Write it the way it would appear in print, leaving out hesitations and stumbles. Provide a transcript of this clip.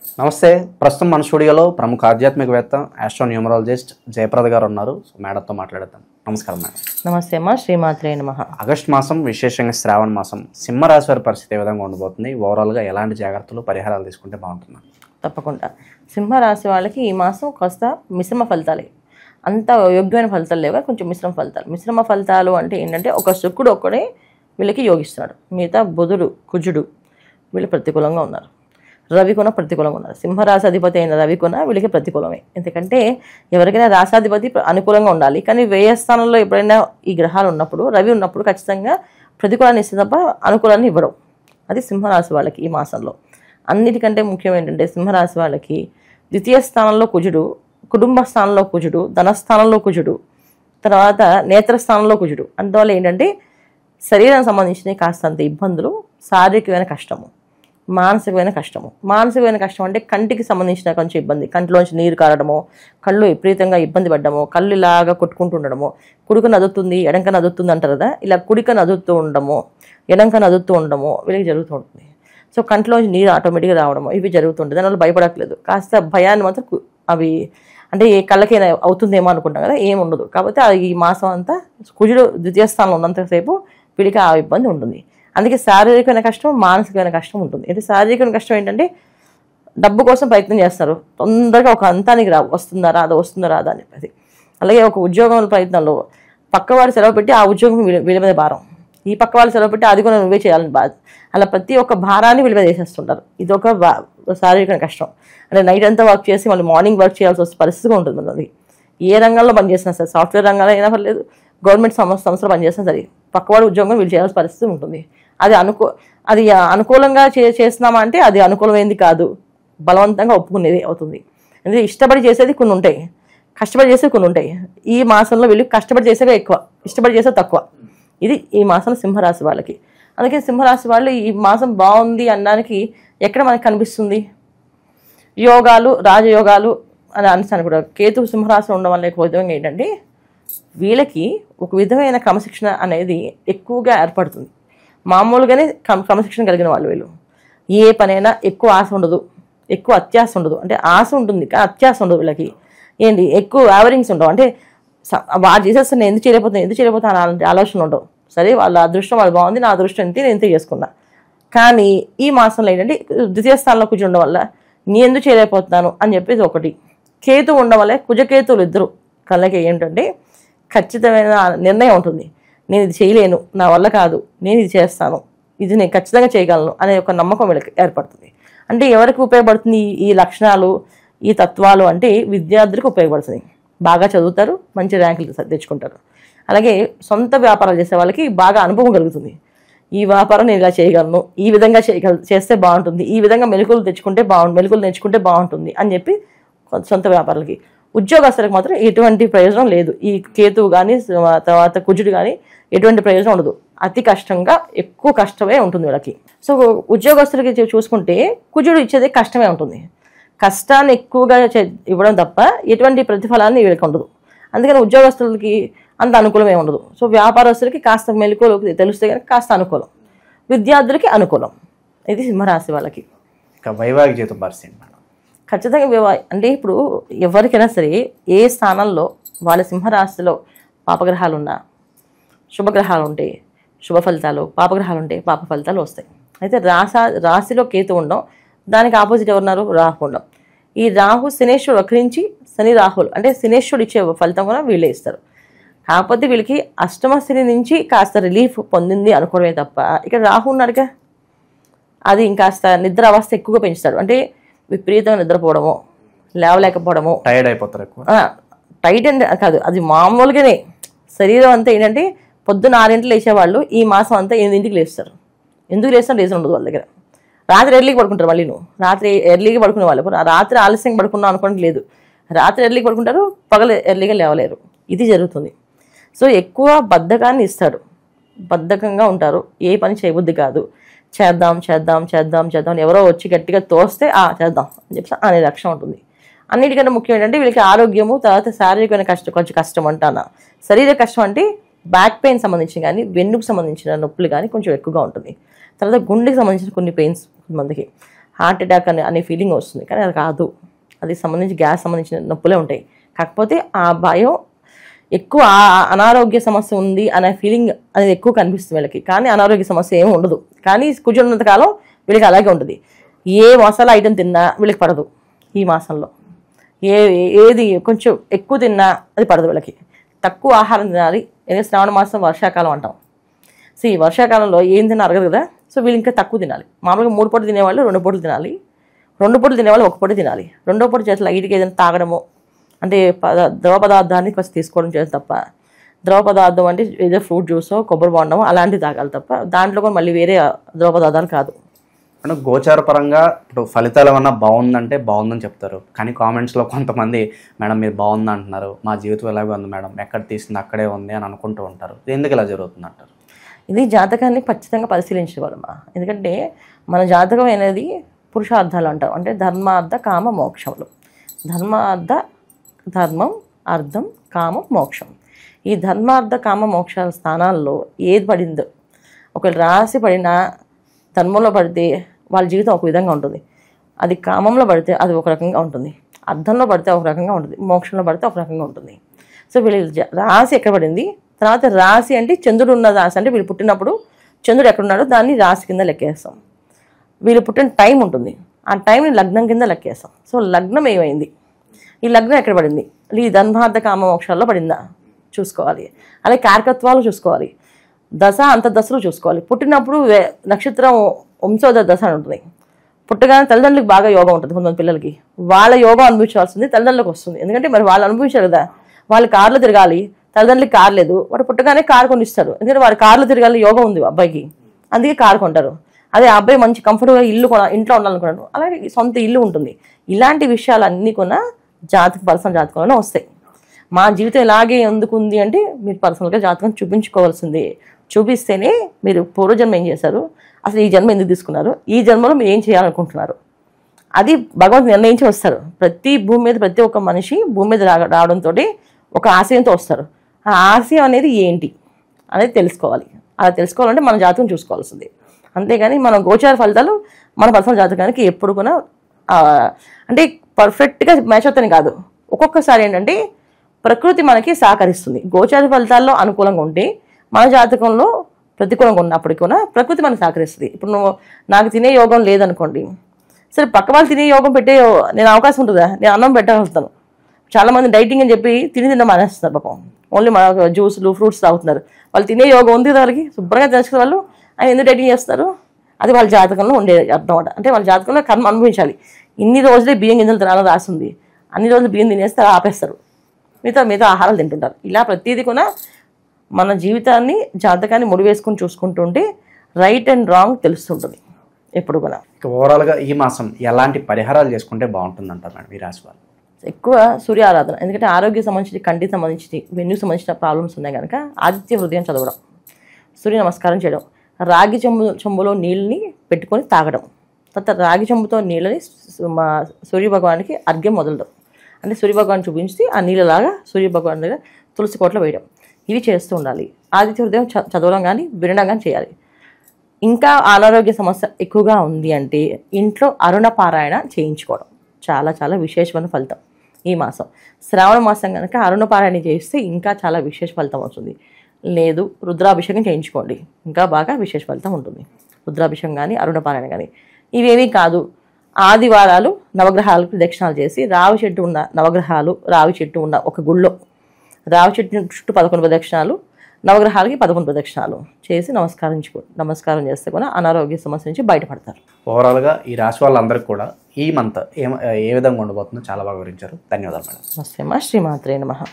నమస్తే. ప్రస్తుతం మన స్టూడియోలో ప్రముఖ ఆధ్యాత్మికవేత్త ఆస్ట్రోన్యూమరాలజిస్ట్ జయప్రద గారు ఉన్నారు. మేడంతో మాట్లాడేద్దాం. నమస్కారం మేడం. నమస్తే అమ్మా. శ్రీమాత్రే నమః. ఆగస్టు మాసం, విశేషంగా శ్రావణ మాసం, సింహరాశి వారి పరిస్థితి ఏ విధంగా ఉండబోతుంది? ఓవరాల్గా ఎలాంటి జాగ్రత్తలు, పరిహారాలు తీసుకుంటే బాగుంటుంది? తప్పకుండా. సింహరాశి వాళ్ళకి ఈ మాసం కాస్త మిశ్రమ ఫలితాలే, అంత యోగ్యమైన ఫలితాలు లేవు, కొంచెం మిశ్రమ ఫలితాలు. మిశ్రమ ఫలితాలు అంటే ఏంటంటే, ఒక శుక్రుడు ఒక్కడే వీళ్ళకి యోగిస్తున్నాడు, మిగతా బుధుడు, కుజుడు వీళ్ళు ప్రతికూలంగా ఉన్నారు. రవి కూడా ప్రతికూలంగా ఉన్నారు. సింహరాశి అధిపతి అయిన రవి కూడా వీళ్ళకి ప్రతికూలమే. ఎందుకంటే ఎవరికైనా రాశాధిపతి అనుకూలంగా ఉండాలి, కానీ వ్యయ స్థానంలో ఎప్పుడైనా ఈ గ్రహాలు ఉన్నప్పుడు, రవి ఉన్నప్పుడు ఖచ్చితంగా ప్రతికూలాన్ని ఇస్తే తప్ప అనుకూలాన్ని ఇవ్వడం. అది సింహరాశి వాళ్ళకి ఈ మాసంలో. అన్నిటికంటే ముఖ్యం ఏంటంటే, సింహరాశి వాళ్ళకి ద్వితీయ స్థానంలో కుజుడు, కుటుంబ స్థానంలో కుజుడు, ధనస్థానంలో కుజుడు, తర్వాత నేత్రస్థానంలో కుజుడు. అందువల్ల ఏంటంటే శరీరానికి సంబంధించిన కాస్తంత ఇబ్బందులు, శారీరకమైన కష్టము, మానసికమైన కష్టము. మానసికమైన కష్టం అంటే కంటికి సంబంధించిన కొంచెం ఇబ్బంది, కంటిలోంచి నీరు కారడము, కళ్ళు విపరీతంగా ఇబ్బంది పడ్డము, కళ్ళు ఇలాగా కొట్టుకుంటూ ఉండడము, కుడిక నదుతుంది ఎడంక నదుతుంది అంటారు కదా, ఇలా కుడిక నదుతూ ఉండడము, ఎడంక నదుతూ ఉండడము వీళ్ళకి జరుగుతూ ఉంటుంది. సో కంటిలోంచి నీరు ఆటోమేటిక్గా రావడము ఇవి జరుగుతుంటుంది. దానివల్ల భయపడట్లేదు, కాస్త భయాన్ని మాత్రం అవి అంటే ఏ కళ్ళకైనా అవుతుందేమో అనుకుంటాం కదా, ఏమి ఉండదు. కాబట్టి ఈ మాసం అంతా కుజుడు ద్వితీయ స్థానంలో ఉన్నంతసేపు వీళ్ళకి ఆ ఇబ్బంది ఉంటుంది. అందుకే శారీరకమైన కష్టం, మానసికమైన కష్టం ఉంటుంది. అంటే శారీరకమైన కష్టం ఏంటంటే, డబ్బు కోసం ప్రయత్నం చేస్తారు, తొందరగా ఒక అంతానికి వస్తుందా రాదా అని చెప్పేసి. అలాగే ఒక ఉద్యోగం ప్రయత్నంలో పక్కవాడు సెలవు పెట్టి ఆ ఉద్యోగం వీళ్ళ మీద భారం, ఈ పక్క వాళ్ళు సెలవు పెట్టి అది కూడా నువ్వే చేయాలని బాధ, అలా ప్రతి ఒక్క భారాన్ని వీళ్ళ మీద వేసేస్తుంటారు. ఇది ఒక శారీరకమైన కష్టం. అంటే నైట్ అంతా వర్క్ చేసి మళ్ళీ మార్నింగ్ వర్క్ చేయాల్సి వస్తే పరిస్థితిగా ఉంటుంది. అది ఏ రంగంలో పనిచేసినా సరే, సాఫ్ట్వేర్ రంగంలో అయినా పర్లేదు, గవర్నమెంట్ సంస్థలో పనిచేసినా సరే, పక్కవాడు ఉద్యోగం వీళ్ళు చేయాల్సిన పరిస్థితి ఉంటుంది. అది అనుకూలంగా చేస్తున్నామా అంటే అది అనుకూలమైంది కాదు, బలవంతంగా ఒప్పుకునేది అవుతుంది. ఎందుకంటే ఇష్టపడి చేసేది కొన్ని ఉంటాయి, కష్టపడి చేసేది కొన్ని ఉంటాయి. ఈ మాసంలో వీళ్ళు కష్టపడి చేసేవి ఎక్కువ, ఇష్టపడి చేసేది తక్కువ. ఇది ఈ మాసం సింహరాశి వాళ్ళకి. అందుకే సింహరాశి వాళ్ళు ఈ మాసం బాగుంది అనడానికి ఎక్కడ మనకు కనిపిస్తుంది? యోగాలు, రాజయోగాలు అని అనిస్తాను కూడా. కేతు సింహరాశి ఉండడం వల్ల ఎక్కువ విధంగా ఏంటంటే, వీళ్ళకి ఒక విధమైన క్రమశిక్షణ అనేది ఎక్కువగా ఏర్పడుతుంది. మామూలుగానే క్రమశిక్షణ కలిగిన వాళ్ళు వీళ్ళు. ఏ పనైనా ఎక్కువ ఆశ ఉండదు, ఎక్కువ అత్యాశ ఉండదు. అంటే ఆశ ఉంటుంది కానీ అత్యాశ ఉండదు వీళ్ళకి. ఏంటి, ఎక్కువ యావరింగ్స్ ఉండవు. అంటే వాళ్ళు చేసేస్తాను ఎందుకు చేయలేకపోతాను అలాంటి ఆలోచనలు ఉండవు. సరే, వాళ్ళ అదృష్టం వాళ్ళు బాగుంది, నా అదృష్టం ఎంత, నేను ఎంత చేసుకున్నా. కానీ ఈ మాసంలో ఏంటంటే ద్వితీయ స్థానంలో కూర్చుని ఉండడం వల్ల నేను ఎందుకు చేయలేకపోతున్నాను అని చెప్పేసి ఒకటి. కేతు ఉండడం వల్ల కుజకేతువులు ఇద్దరు కళ్ళకి ఏంటంటే ఖచ్చితమైన నిర్ణయం ఉంటుంది. నేను ఇది చేయలేను, నా వల్ల కాదు, నేను ఇది చేస్తాను, ఇది నేను ఖచ్చితంగా చేయగలను అనే ఒక నమ్మకం వీళ్ళకి ఏర్పడుతుంది. అంటే ఎవరికి ఉపయోగపడుతుంది ఈ లక్షణాలు, ఈ తత్వాలు అంటే విద్యార్థులకు ఉపయోగపడుతుంది. బాగా చదువుతారు, మంచి ర్యాంకులు తెచ్చుకుంటారు. అలాగే సొంత వ్యాపారాలు చేసే వాళ్ళకి బాగా అనుభవం కలుగుతుంది. ఈ వ్యాపారం నేను ఇలా చేయగలను, ఈ విధంగా చేస్తే బాగుంటుంది, ఈ విధంగా మెలకువలు నేర్చుకుంటే బాగుంటుంది అని చెప్పి సొంత వ్యాపారాలకి. ఉద్యోగస్తులకు మాత్రం ఎటువంటి ప్రయోజనం లేదు. ఈ కేతువు కానీ తర్వాత కుజుడు కానీ ఎటువంటి ప్రయోజనం ఉండదు. అతి కష్టంగా, ఎక్కువ కష్టమే ఉంటుంది వీళ్ళకి. సో ఉద్యోగస్తులకి చూసుకుంటే కుజుడు ఇచ్చేది కష్టమే ఉంటుంది. కష్టాన్ని ఎక్కువగా ఇవ్వడం తప్ప ఎటువంటి ప్రతిఫలాన్ని వీళ్ళకి ఉండదు. అందుకని ఉద్యోగస్తులకి అంత అనుకూలమే ఉండదు. సో వ్యాపారస్తులకి కాస్త మెలకువలు తెలిస్తే కనుక కాస్త అనుకూలం, విద్యార్థులకి అనుకూలం. ఇది సింహరాశి వాళ్ళకి. వైవాహిక జీవితం పరిస్థితి ఖచ్చితంగా అంటే ఇప్పుడు ఎవరికైనా సరే ఏ స్థానంలో వాళ్ళ సింహరాశిలో పాపగ్రహాలు ఉన్నా, శుభగ్రహాలు ఉంటే శుభ ఫలితాలు, పాపగ్రహాలు ఉంటే పాప ఫలితాలు వస్తాయి. అయితే రాశిలో కేతు ఉండడం, దానికి ఆపోజిట్ ఎవరున్నారు? రాహు ఉండడం. ఈ రాహు శనేశ్వరుడు వక్రించి శని రాహులు అంటే శనేశ్వరుడు ఇచ్చే ఫలితం కూడా వీళ్ళే ఇస్తారు. కాకపోతే వీళ్ళకి అష్టమ శని నుంచి కాస్త రిలీఫ్ పొందింది అనుకోవడమే తప్ప, ఇక్కడ రాహు ఉన్నాడుగా, అది ఇంకాస్త నిద్ర అవస్థ ఎక్కువగా పెంచుతాడు. అంటే విపరీతంగా నిద్రపోవడము, లేవలేకపోవడము, టైర్డ్ అయిపోతారు. టైట్ అంటే కాదు, అది మామూలుగానే శరీరం అంతా ఏంటంటే పొద్దున్న 6 లేచేవాళ్ళు ఈ మాసం అంతా 8 లేస్తారు. ఎందుకు లేస్తారు? రీజన్ ఉండదు వాళ్ళ దగ్గర. రాత్రి ఎర్లీకి పడుకుంటారు. మళ్ళీ రాత్రి ఎర్లీగా పడుకునే వాళ్ళు రాత్రి ఆలస్యంగా పడుకున్నాం అనుకోండి, లేదు, రాత్రి ఎర్లీగా పడుకుంటారు, పగలు ఎర్లీగా లేవలేరు. ఇది జరుగుతుంది. సో ఎక్కువ బద్ధకాన్ని ఇస్తాడు, బద్ధకంగా ఉంటారు, ఏ పని చేయబుద్ధి కాదు. చేద్దాం ఎవరో వచ్చి గట్టిగా తోస్తే చేద్దాం అని చెప్పి అనే లక్ష్యం ఉంటుంది. అన్నిటికంటే ముఖ్యం ఏంటంటే వీళ్ళకి ఆరోగ్యము, తర్వాత శారీరకమైన కొంచెం కష్టం అంటానా. శరీర కష్టం అంటే బ్యాక్ పెయిన్ సంబంధించిన కానీ, వెన్నుకు సంబంధించిన నొప్పులు కానీ కొంచెం ఎక్కువగా ఉంటుంది. తర్వాత గుండెకి సంబంధించిన కొన్ని పెయిన్స్ కొంతమందికి, హార్ట్ అటాక్ అనే ఫీలింగ్ వస్తుంది. కానీ అది కాదు, అది సంబంధించి గ్యాస్ సంబంధించిన నొప్పులే ఉంటాయి. కాకపోతే ఆ భయం ఎక్కువ అనారోగ్య సమస్య ఉంది అనే ఫీలింగ్ అనేది ఎక్కువ కనిపిస్తుంది వీళ్ళకి. కానీ అనారోగ్య సమస్య ఏమి ఉండదు. కానీ కూర్చున్నంత కాలం వీళ్ళకి అలాగే ఉంటుంది. ఏ మసాలా ఐటెం తిన్నా వీళ్ళకి పడదు. ఈ మాసంలో ఏది కొంచెం ఎక్కువ తిన్నా అది పడదు వీళ్ళకి. తక్కువ ఆహారం తినాలి. ఏదో శ్రావణ మాసం వర్షాకాలం అంటాం. సో ఈ వర్షాకాలంలో ఏం తిన్నా అరగదు కదా. సో వీళ్ళు ఇంకా తక్కువ తినాలి. మామూలుగా 3 పూటలు తినేవాళ్ళు 2 పూటలు తినాలి. 2 పూటలు తినేవాళ్ళు 1 పూట తినాలి. 2వ పూట చేసి లైట్గా ఏదైనా తాగడము అంటే ద్రవ పదార్థాన్ని కొంచెం తీసుకోవడం చేయాలి తప్ప, ద్రవ పదార్థం అంటే ఏదో ఫ్రూట్ జ్యూసో కొబ్బరి బొండమో అలాంటివి తాగాలి తప్ప దాంట్లో కూడా మళ్ళీ వేరే ద్రవ పదార్థాలు కాదు. అంటే గోచార పరంగా ఇప్పుడు ఫలితాలు ఏమన్నా బాగుందంటే బాగుందని చెప్తారు. కానీ కామెంట్స్లో కొంతమంది మేడం మీరు బాగుంది అంటున్నారు, మా జీవితం ఎలాగే ఉంది మేడం, ఎక్కడ తీసింది అక్కడే ఉంది అని అనుకుంటూ ఉంటారు. ఎందుకు ఇలా జరుగుతుంది అంటారు? ఇది జాతకాన్ని ఖచ్చితంగా పరిశీలించగలమా. ఎందుకంటే మన జాతకం అనేది పురుషార్థాలు అంటారు. అంటే ధర్మార్థ కామ మోక్షములు. ధర్మం అర్థం కామం మోక్షం. ఈ ధర్మార్థ కామ మోక్షాల స్థానాల్లో ఏది పడిందో, ఒకవేళ రాశి పడినా ధర్మంలో పడితే వాళ్ళ జీవితం ఒక విధంగా ఉంటుంది, అది కామంలో పడితే అది ఒక రకంగా ఉంటుంది, అర్థంలో పడితే ఒక రకంగా ఉంటుంది, మోక్షంలో పడితే ఒక రకంగా ఉంటుంది. సో వీళ్ళు రాశి ఎక్కడ పడింది, తర్వాత రాశి అంటే చంద్రుడు ఉన్న రాశి, అంటే వీళ్ళు పుట్టినప్పుడు చంద్రుడు ఎక్కడున్నాడో దాన్ని రాశి కింద లెక్కేస్తాం. వీళ్ళు పుట్టిన టైం ఉంటుంది, ఆ టైంని లగ్నం కింద లెక్కేస్తాం. సో లగ్నం ఏమైంది, ఈ లగ్నం ఎక్కడ పడింది, ఈ ధర్మార్థ కామ మోక్షాల్లో పడిందా చూసుకోవాలి. అలాగే కారకత్వాలు చూసుకోవాలి, దశ అంతర్దశలు చూసుకోవాలి. పుట్టినప్పుడు నక్షత్రం వంశోదయ దశ అని ఉంటుంది. పుట్టగానే తల్లిదండ్రులకు బాగా యోగం ఉంటుంది. కొంతమంది పిల్లలకి వాళ్ళ యోగం అనుభవించాల్సింది తల్లిదండ్రులకు వస్తుంది. ఎందుకంటే మరి వాళ్ళు అనుభవించారు కదా, వాళ్ళు కార్లో తిరగాలి, తల్లిదండ్రులకి కారు లేదు, వాడు పుట్టగానే కారు కొనిస్తారు. ఎందుకంటే వాడు కార్లో తిరగాలి యోగం ఉంది అబ్బాయికి, అందుకే కారు కొంటారు. అదే అబ్బాయి మంచి కంఫర్ట్గా ఇంట్లో ఉండాలనుకున్నాడు, అలాగే సొంత ఇల్లు ఉంటుంది. ఇలాంటి విషయాలన్నీ కూడా పర్సనల్ జాతకంలోనే వస్తాయి. మా జీవితం ఇలాగే ఎందుకు ఉంది అంటే మీరు పర్సనల్గా జాతకం చూపించుకోవాల్సిందే. చూపిస్తేనే మీరు పూర్వజన్మ ఏం చేశారు, అసలు ఈ జన్మ ఎందుకు తీసుకున్నారు, ఈ జన్మలో మీరు ఏం చేయాలనుకుంటున్నారు, అది భగవంతుడు నిర్ణయించి వస్తారు. భూమి మీద ప్రతి ఒక్క మనిషి భూమి మీద రావడంతో ఒక ఆశయంతో వస్తారు. ఆ ఆశయం అనేది ఏంటి అనేది తెలుసుకోవాలి. అలా తెలుసుకోవాలంటే మన జాతకం చూసుకోవాల్సింది. అంతేగాని మన గోచార ఫలితాలు మన పర్సనల్ జాతకానికి ఎప్పుడు కూడా అంటే పర్ఫెక్ట్గా మ్యాచ్ అవుతాయని కాదు. ఒక్కొక్కసారి ఏంటంటే ప్రకృతి మనకి సహకరిస్తుంది. గోచార ఫలితాల్లో అనుకూలంగా ఉంటే మన జాతకంలో ప్రతికూలంగా ఉన్నప్పటికీ కూడా ప్రకృతి మనకు సహకరిస్తుంది. ఇప్పుడు నాకు తినే యోగం లేదనుకోండి, సరే పక్క వాళ్ళు తినే యోగం పెట్టే నేను అవకాశం ఉంటుందా, నేను అన్నం పెట్టగలుగుతాను. చాలామంది డైటింగ్ అని చెప్పి తినడం మానేస్తున్నారు పాపం, ఓన్లీ మన జ్యూసులు ఫ్రూట్స్ తాగుతున్నారు. వాళ్ళు తినే యోగం ఉంది కదా, వాళ్ళకి శుభ్రంగా తెలుసుకునే వాళ్ళు ఆయన ఎందుకు డైటింగ్ చేస్తారు, అది వాళ్ళ జాతకంలో ఉండే అర్థం అనమాట. అంటే వాళ్ళ జాతకంలో కర్మ అనుభవించాలి. ఇన్ని రోజులే బియ్యం గింజలు తినాలని రాసింది, అన్ని రోజులు బియ్యం తినేస్తే ఆపేస్తారు, మిగతా ఆహారాలు తింటుంటారు. ఇలా ప్రతిదీ కూడా మన జీవితాన్ని జాతకాన్ని ముడివేసుకుని చూసుకుంటుంటే రైట్ అండ్ రాంగ్ తెలుస్తుంటుంది ఎప్పుడు కూడా. ఓవరాల్గా ఈ మాసం ఎలాంటి పరిహారాలు చేసుకుంటే బాగుంటుంది అంటారు మేడం ఈ రాశి వాళ్ళు? ఎక్కువ సూర్య ఆరాధన. ఎందుకంటే ఆరోగ్య సంబంధించి, కంటికి సంబంధించి, వెన్ను సంబంధించిన ప్రాబ్లమ్స్ ఉన్నాయి కనుక ఆదిత్య హృదయం చదవడం, సూర్య నమస్కారం చేయడం, రాగి చెంబులో నీళ్ళని పెట్టుకొని తాగడం, తర్వాత రాగి చెంబుతో నీళ్ళని మా సూర్యభగవానికి అర్ఘ్యం మొదలడం, అంటే సూర్యభగవాన్ చూపించి ఆ నీళ్ళలాగా సూర్యభగవాన్ దగ్గర తులసి కోటలో వేయడం, ఇవి చేస్తూ ఉండాలి. ఆదిత్య హృదయం చదవడం కానీ వినడం కానీ చేయాలి. ఇంకా అనారోగ్య సమస్య ఎక్కువగా ఉంది అంటే ఇంట్లో అరుణ పారాయణ చేయించుకోవడం చాలా చాలా విశేషమైన ఫలితం. ఈ మాసం శ్రావణ మాసం కనుక అరుణ పారాయణ చేస్తే ఇంకా చాలా విశేష ఫలితం వస్తుంది. లేదు రుద్రాభిషేకం చేయించుకోండి, ఇంకా బాగా విశేష ఫలితం ఉంటుంది. రుద్రాభిషేకం కానీ అరుణ పారాయణ కానీ ఇవేమీ కాదు. ఆదివారాలు నవగ్రహాలకు దక్షిణాలు చేసి రావి చెట్టు ఉన్న నవగ్రహాలు, రావి చెట్టు ఉన్న ఒక గుళ్ళో రావి చెట్టు చుట్టూ 11 ప్రదక్షిణాలు, నవగ్రహాలకి 11 ప్రదక్షిణాలు చేసి నమస్కారం చేస్తే కూడా అనారోగ్య సమస్య నుంచి బయటపడతారు. ఓవరాల్గా ఈ రాశి వాళ్ళందరికీ కూడా ఈ మంత్ ఏ విధంగా ఉండబోతుందో చాలా బాగా వివరించారు. ధన్యవాదాలు మేడం. నమస్తే అమ్మా. శ్రీమాత్రే నమః.